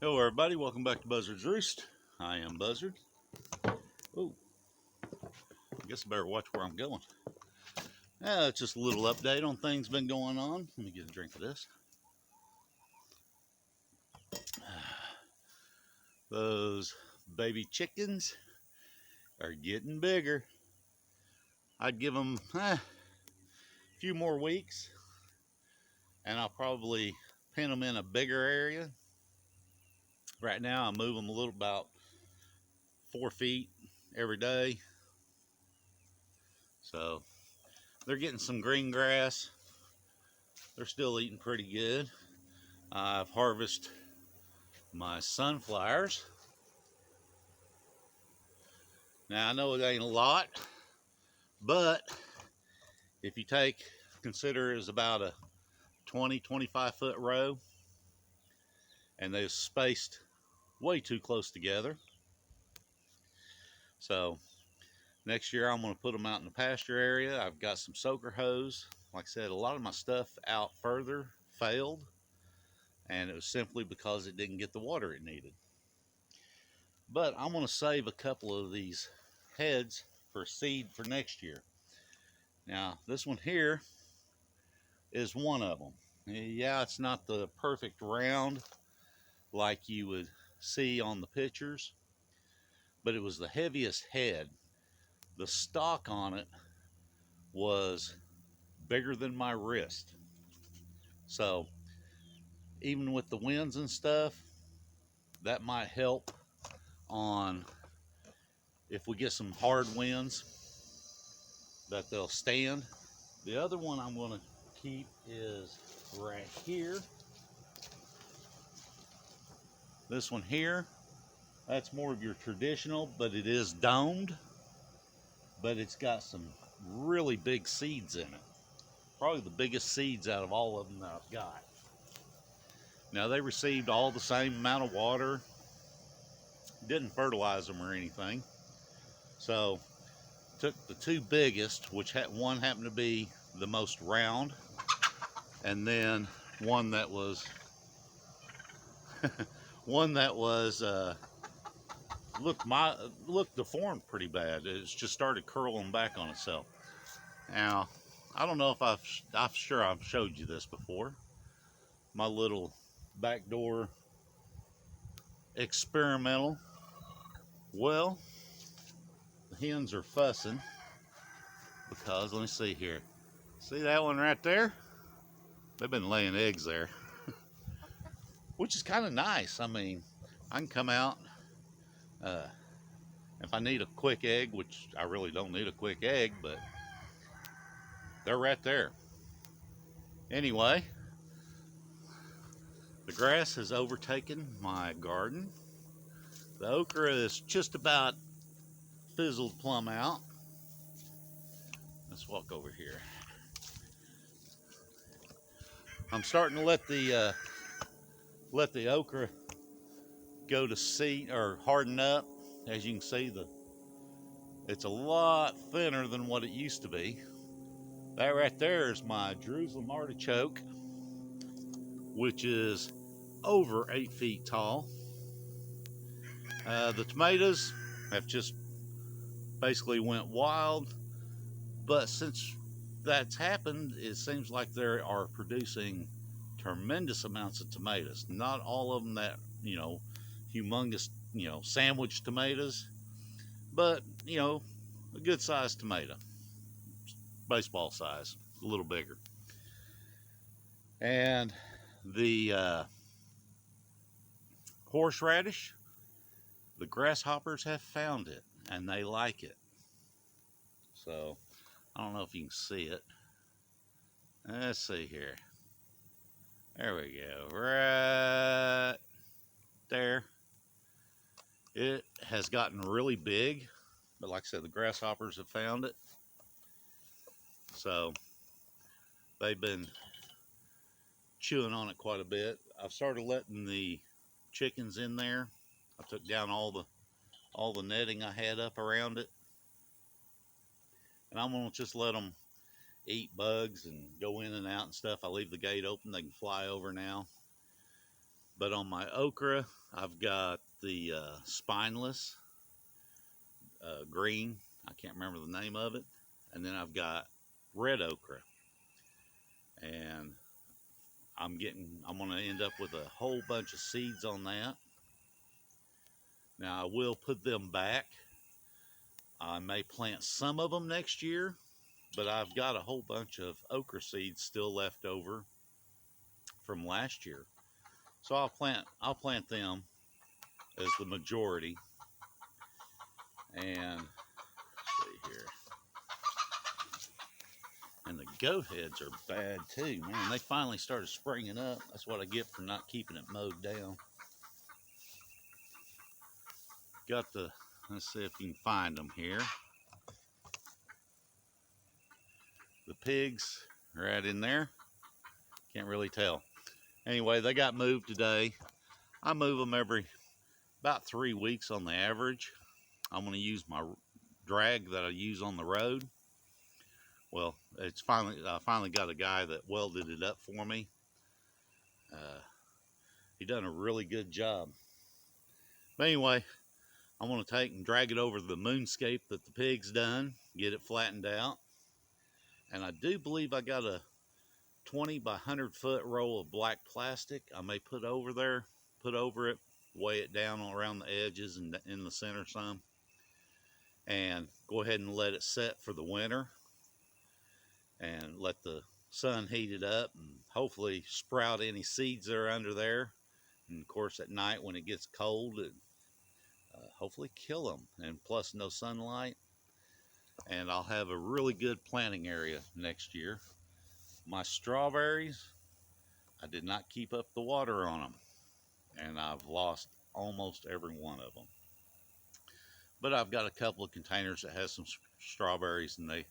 Hello everybody, welcome back to Buzzard-Roost. I am Buzzard. Oh, I guess I better watch where I'm going. It's just a little update on things been going on. Let me get a drink of this. Those baby chickens are getting bigger. I'd give them a few more weeks and I'll probably pin them in a bigger area. Right now I move them a little about 4 feet every day. So they're getting some green grass. They're still eating pretty good. I've harvested my sunflowers. Now I know it ain't a lot, but if you consider it as about a 20-25 foot row, and they're spaced way too close together. So next year I'm going to put them out in the pasture area. I've got some soaker hose. Like I said, a lot of my stuff out further failed, and it was simply because it didn't get the water it needed. But I'm going to save a couple of these heads for seed for next year. Now this one here is one of them. Yeah, it's not the perfect round like you would see on the pictures, but it was the heaviest head. The stalk on it was bigger than my wrist. So even with the winds and stuff, that might help on if we get some hard winds, that they'll stand. The other one I'm going to keep is right here. This one here, that's more of your traditional, but it is domed, but it's got some really big seeds in it. Probably the biggest seeds out of all of them that I've got. Now they received all the same amount of water, didn't fertilize them or anything. So took the two biggest, which one happened to be the most round, and then one that was looked deformed pretty bad. It's just started curling back on itself. Now I don't know if I'm sure I've showed you this before. My little backdoor experimental. Well, the hens are fussing because, let me see here. See that one right there? They've been laying eggs there, which is kind of nice. I mean, I can come out if I need a quick egg, which I really don't need a quick egg, but they're right there. Anyway, the grass has overtaken my garden. The okra is just about fizzled plumb out. Let's walk over here. I'm starting to let the okra go to seed or harden up. As you can see, it's a lot thinner than what it used to be. That right there is my Jerusalem artichoke, which is over 8 feet tall. The tomatoes have just basically went wild, but since that's happened, it seems like they are producing tremendous amounts of tomatoes. Not all of them that, humongous, sandwich tomatoes, but, a good sized tomato, baseball size, a little bigger. And the horseradish, the grasshoppers have found it and they like it. So I don't know if you can see it. Let's see here. There we go. Right there. It has gotten really big, but like I said, the grasshoppers have found it. So they've been chewing on it quite a bit. I've started letting the chickens in there. I took down all the netting I had up around it. And I'm gonna just let them eat bugs and go in and out and stuff. I leave the gate open, they can fly over now. But on my okra, I've got the spineless green. I can't remember the name of it. And then I've got red okra. And I'm going to end up with a whole bunch of seeds on that. Now I will put them back. I may plant some of them next year, but I've got a whole bunch of okra seeds still left over from last year. So I'll plant them as the majority. And let's see here. And the goat heads are bad too, man. They finally started springing up. That's what I get for not keeping it mowed down. Got the, let's see if you can find them here. The pigs are right in there. Can't really tell. Anyway, they got moved today. I move them every about 3 weeks on the average. I'm going to use my drag that I use on the road. Well, I finally got a guy that welded it up for me. He done a really good job. But anyway, I'm going to take and drag it over the moonscape that the pig's done, get it flattened out. And I do believe I got a 20 by 100 foot roll of black plastic I may put over it, weigh it down around the edges and in the center some, and go ahead and let it set for the winter and let the sun heat it up and hopefully sprout any seeds that are under there. And of course at night when it gets cold, it hopefully kill them, and plus no sunlight. And I'll have a really good planting area next year. My strawberries, I did not keep up the water on them, and I've lost almost every one of them. But I've got a couple of containers that has some strawberries, and they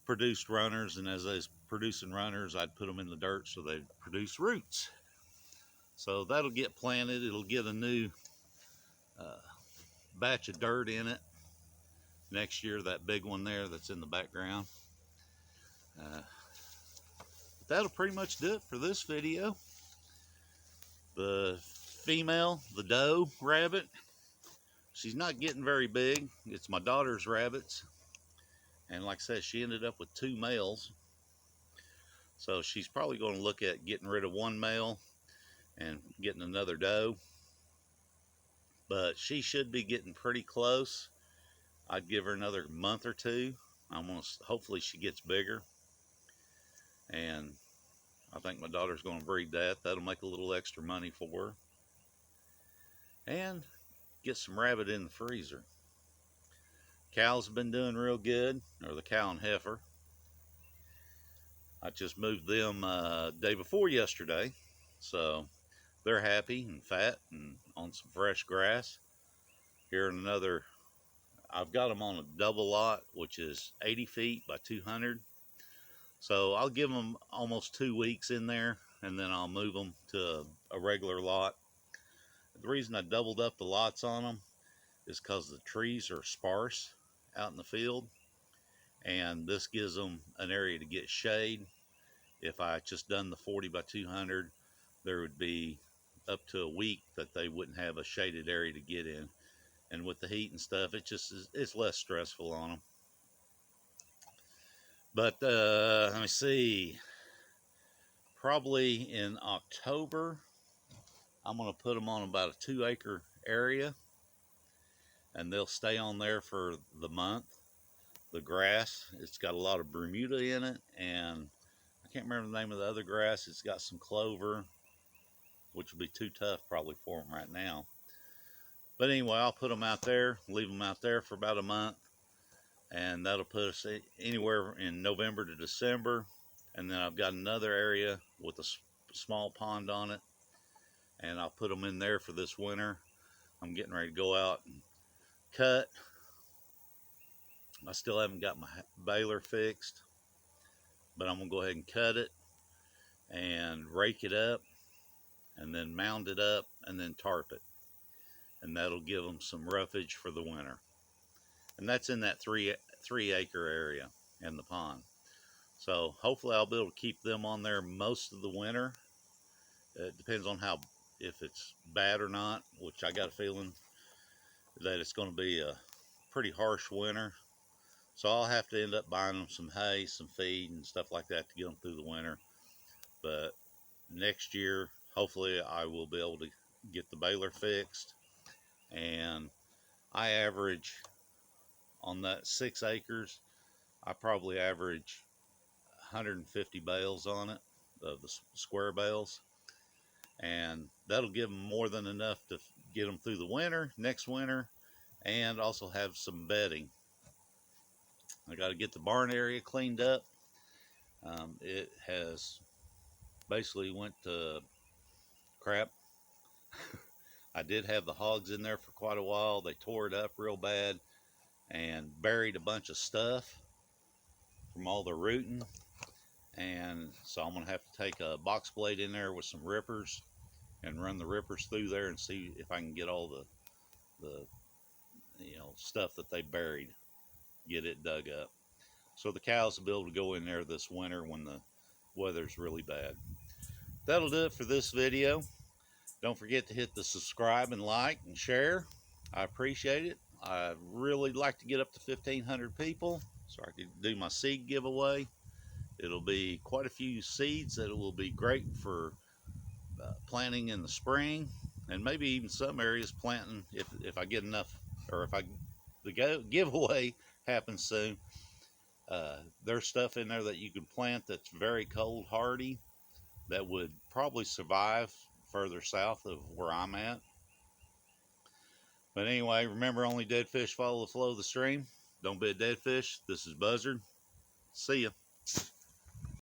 produced runners, and as they was producing runners, I'd put them in the dirt so they'd produce roots. So that'll get planted. It'll get a new batch of dirt in it next year, that big one there that's in the background. That'll pretty much do it for this video. The female, the doe rabbit, she's not getting very big. It's my daughter's rabbits. And like I said, she ended up with 2 males. So she's probably going to look at getting rid of 1 male and getting another doe. But she should be getting pretty close. I'd give her another month or 2. Hopefully she gets bigger. And I think my daughter's going to breed that. That'll make a little extra money for her. And get some rabbit in the freezer. Cows have been doing real good, or the cow and heifer. I just moved them day before yesterday, so they're happy and fat and on some fresh grass. Here in another, I've got them on a double lot, which is 80 feet by 200. So I'll give them almost 2 weeks in there, and then I'll move them to a regular lot. The reason I doubled up the lots on them is because the trees are sparse out in the field, and this gives them an area to get shade. If I just done the 40 by 200, there would be up to a week that they wouldn't have a shaded area to get in. And with the heat and stuff, it's less stressful on them. But let me see, probably in October, I'm going to put them on about a 2-acre area, and they'll stay on there for the month. The grass, it's got a lot of Bermuda in it, and I can't remember the name of the other grass. It's got some clover, which will be too tough probably for them right now. But anyway, I'll put them out there, leave them out there for about a month, and that'll put us anywhere in November to December. And then I've got another area with a small pond on it, and I'll put them in there for this winter. I'm getting ready to go out and cut. I still haven't got my baler fixed, but I'm going to go ahead and cut it and rake it up and then mound it up and then tarp it. And that'll give them some roughage for the winter. And that's in that 3-acre area and the pond. So hopefully I'll be able to keep them on there most of the winter. It depends on how if it's bad or not, which I got a feeling that it's going to be a pretty harsh winter. So I'll have to end up buying them some hay, some feed, and stuff like that to get them through the winter. But next year, hopefully, I will be able to get the baler fixed. And I average on that 6 acres, I probably average 150 bales on it, of the square bales. And that'll give them more than enough to get them through the winter, next winter, and also have some bedding. I got to get the barn area cleaned up. It has basically went to crap. I did have the hogs in there for quite a while. They tore it up real bad and buried a bunch of stuff from all the rooting. And so I'm going to have to take a box blade in there with some rippers and run the rippers through there and see if I can get all the stuff that they buried, get it dug up. So the cows will be able to go in there this winter when the weather's really bad. That'll do it for this video. Don't forget to hit the subscribe and like and share. I appreciate it. I'd really like to get up to 1,500 people so I can do my seed giveaway. It'll be quite a few seeds that will be great for planting in the spring, and maybe even some areas planting if I get enough, or if the giveaway happens soon. There's stuff in there that you can plant that's very cold hardy that would probably survive further south of where I'm at. But anyway, remember, only dead fish follow the flow of the stream. Don't be a dead fish. This is Buzzard. See ya.